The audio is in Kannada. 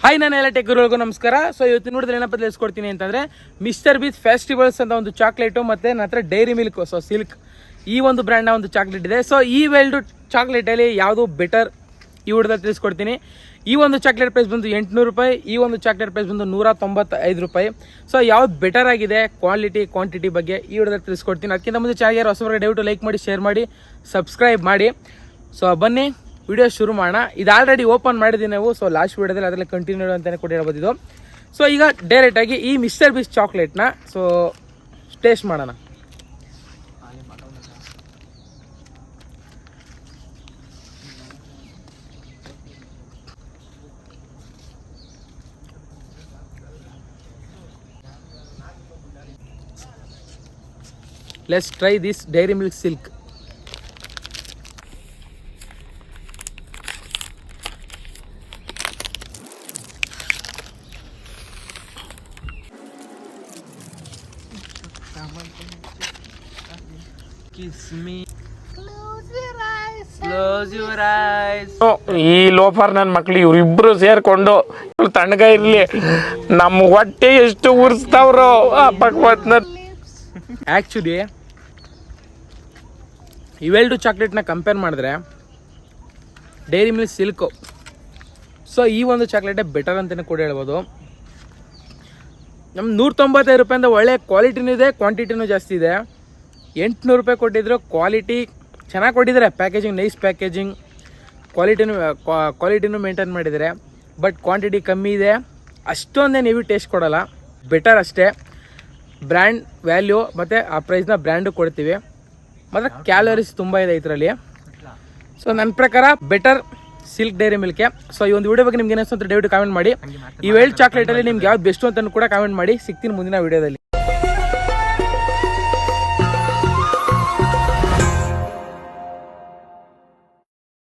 ಹಾಯ್, ನಾನು ಎಲ್ಲ ಟೆಕ್ಗಳಿಗೂ ನಮಸ್ಕಾರ. ಸೊ ಇವತ್ತು ನೋಡಿದ್ರೆ ಏನಪ್ಪ ತಿಳಿಸ್ಕೊಡ್ತೀನಿ ಅಂತಂದರೆ, ಮಿಸ್ಟರ್ ಬೀಸ್ ಫೆಸ್ಟಿವಲ್ಸ್ ಅಂತ ಒಂದು ಚಾಕ್ಲೇಟು ಮತ್ತು ನನ್ನ ಹತ್ರ ಡೈರಿ ಮಿಲ್ಕ್, ಸೊ ಸಿಲ್ಕ್ ಈ ಒಂದು ಬ್ರ್ಯಾಂಡ್ನ ಒಂದು ಚಾಕ್ಲೇಟ್ ಇದೆ. ಸೊ ಈ ವೆಲ್ಡು ಚಾಕ್ಲೇಟಲ್ಲಿ ಯಾವುದು ಬೆಟರ್ ಈ ಹುಡ್ದಲ್ಲಿ ತಿಳಿಸ್ಕೊಡ್ತೀನಿ. ಈ ಒಂದು ಚಾಕ್ಲೇಟ್ ಪ್ರೈಸ್ ಬಂದು 800 ರೂಪಾಯಿ, ಈ ಒಂದು ಚಾಕ್ಲೇಟ್ ಪ್ರೈಸ್ ಬಂದು 195 ರೂಪಾಯಿ. ಸೊ ಯಾವ್ದು ಬೆಟರ್ ಆಗಿದೆ ಕ್ವಾಲಿಟಿ ಕ್ವಾಂಟಿಟಿ ಬಗ್ಗೆ ಈ ಹುಡ್ದಲ್ಲಿ ತಿಳಿಸ್ಕೊಡ್ತೀನಿ. ಅದಕ್ಕಿಂತ ಮುಂದೆ ಚಾನಲ್ ಯಾರು ಹೊಸಬರಿಗೆ ದಯವಿಟ್ಟು ಲೈಕ್ ಮಾಡಿ, ಶೇರ್ ಮಾಡಿ, ಸಬ್ಸ್ಕ್ರೈಬ್ ಮಾಡಿ. ಸೊ ಬನ್ನಿ ವಿಡಿಯೋ ಶುರು ಮಾಡೋಣ. ಇದು ಆಲ್ರೆಡಿ ಓಪನ್ ಮಾಡಿದ್ದೀವಿ ನಾವು. ಸೊ ಲಾಸ್ಟ್ ವಿಡಿಯೋದಲ್ಲಿ ಅದರಲ್ಲಿ ಕಂಟಿನ್ಯೂ ಅಂತಲೇ ಕೂಡ ಹೇಳ್ಬೋದು ಇದು. ಸೊ ಈಗ ಡೈರೆಕ್ಟಾಗಿ ಈ ಮಿಸ್ಟರ್ ಬೀಸ್ ಚಾಕ್ಲೇಟ್ನ ಸೊ ಟೇಸ್ಟ್ ಮಾಡೋಣ. Let's try this Dairy Milk Silk. Kiss me. Close your eyes. ಈ ಲೋಫರ್ ನನ್ನ ಮಕ್ಳು ಇವ್ರಿಬ್ರು ಸೇರ್ಕೊಂಡು ತಣ್ಣಗ ಇರ್ಲಿ, ನಮ್ಮ ಹೊಟ್ಟೆ ಎಷ್ಟು ಉರ್ಸ್ತಾವ್ರೋ ಭಗವತ್ನ. ಆ್ಯಕ್ಚುಲಿ ಇವೆಲ್ಡು ಚಾಕ್ಲೇಟ್ನ ಕಂಪೇರ್ ಮಾಡಿದ್ರೆ ಡೈರಿ ಮಿಲ್ಕ್ ಸಿಲ್ಕು, ಸೊ ಈ ಒಂದು ಚಾಕ್ಲೇಟೇ ಬೆಟರ್ ಅಂತಲೇ ಕೂಡ ಹೇಳ್ಬೋದು. ನಮ್ಮ 195 ರೂಪಾಯಿಂದ ಒಳ್ಳೆ ಕ್ವಾಲಿಟಿನೂ ಇದೆ, ಕ್ವಾಂಟಿಟಿನೂ ಜಾಸ್ತಿ ಇದೆ. 800 ರೂಪಾಯಿ ಕೊಟ್ಟಿದ್ರು, ಕ್ವಾಲಿಟಿ ಚೆನ್ನಾಗಿ ಕೊಟ್ಟಿದ್ದಾರೆ, ಪ್ಯಾಕೇಜಿಂಗ್ ನೈಸ್ ಪ್ಯಾಕೇಜಿಂಗ್, ಕ್ವಾಲಿಟಿನೂ ಮೇಂಟೈನ್ ಮಾಡಿದ್ದಾರೆ. ಬಟ್ ಕ್ವಾಂಟಿಟಿ ಕಮ್ಮಿ ಇದೆ, ಅಷ್ಟೊಂದೇನು ಹೆವಿ ಟೇಸ್ಟ್ ಕೊಡೋಲ್ಲ, ಬೆಟರ್ ಅಷ್ಟೇ. ಬ್ರ್ಯಾಂಡ್ ವ್ಯಾಲ್ಯೂ ಮತ್ತು ಆ ಪ್ರೈಸ್ನ ಬ್ರ್ಯಾಂಡು ಕೊಡ್ತೀವಿ, ಮತ್ತು ಕ್ಯಾಲರೀಸ್ ತುಂಬ ಇದೆ ಇದರಲ್ಲಿ. ಸೊ ನನ್ನ ಪ್ರಕಾರ ಬೆಟರ್ ಸಿಲ್ಕ್ ಡೈರಿ ಮಿಲ್ಕೆ. ಸೊ ಈ ಒಂದು ವಿಡಿಯೋ ಬಗ್ಗೆ ನಿಮ್ಗೆ ಏನಿಸ್ತು ಅಂತ ದಯವಿಟ್ಟು ಕಾಮೆಂಟ್ ಮಾಡಿ. ಈ ವೆಲ್ಡ್ ಚಾಕ್ಲೇಟಲ್ಲಿ ನಿಮ್ಗೆ ಯಾವ್ದು ಬೆಸ್ಟು ಅಂತ ಕೂಡ ಕಾಮೆಂಟ್ ಮಾಡಿ. ಸಿಗ್ತೀನಿ ಮುಂದಿನ ವಿಡಿಯೋದಲ್ಲಿ.